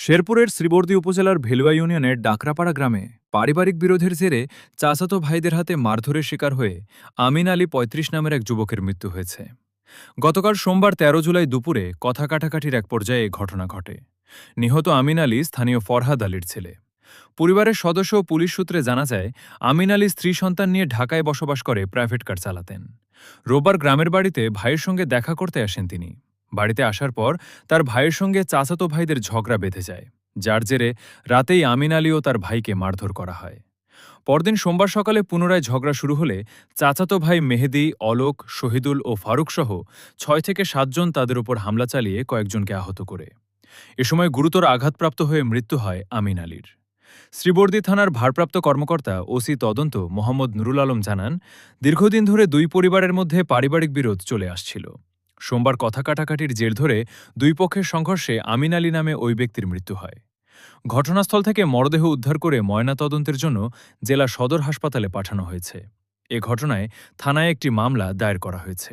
শেরপুরের শ্রীবর্দী উপজেলার ভেলুয়া ইউনিয়নের ডাকরাপাড়া গ্রামে পারিবারিক বিরোধের জেরে চাচাতো ভাইদের হাতে মারধরের শিকার হয়ে আমিন আলী ৩৫ নামের এক যুবকের মৃত্যু হয়েছে। গতকাল সোমবার ১৩ জুলাই দুপুরে কথা কাটাকাটির এক পর্যায়ে এ ঘটনা ঘটে। নিহত আমিন আলী স্থানীয় ফরহাদ আলীর ছেলে। পরিবারের সদস্য ও পুলিশ সূত্রে জানা যায়, আমিন আলী স্ত্রী সন্তান নিয়ে ঢাকায় বসবাস করে প্রাইভেট কার চালাতেন। রোববার গ্রামের বাড়িতে ভাইয়ের সঙ্গে দেখা করতে আসেন তিনি। বাড়িতে আসার পর তার ভাইয়ের সঙ্গে চাচাতো ভাইদের ঝগড়া বেঁধে যায়, যার জেরে রাতেই আমিন আলী ও তার ভাইকে মারধর করা হয়। পরদিন সোমবার সকালে পুনরায় ঝগড়া শুরু হলে চাচাতো ভাই মেহেদি, অলোক, শহীদুল ও ফারুক সহ ৬ থেকে ৭ জন তাদের উপর হামলা চালিয়ে কয়েকজনকে আহত করে। এ সময় গুরুতর আঘাতপ্রাপ্ত হয়ে মৃত্যু হয় আমিন আলীর। শ্রীবর্দী থানার ভারপ্রাপ্ত কর্মকর্তা ওসি তদন্ত মোহাম্মদ নুরুল আলম জানান, দীর্ঘদিন ধরে দুই পরিবারের মধ্যে পারিবারিক বিরোধ চলে আসছিল। সোমবার কথা কাটাকাটির জের ধরে দুই পক্ষের সংঘর্ষে আমিন আলী নামে ওই ব্যক্তির মৃত্যু হয়। ঘটনাস্থল থেকে মরদেহ উদ্ধার করে ময়নাতদন্তের জন্য জেলা সদর হাসপাতালে পাঠানো হয়েছে। এ ঘটনায় থানায় একটি মামলা দায়ের করা হয়েছে।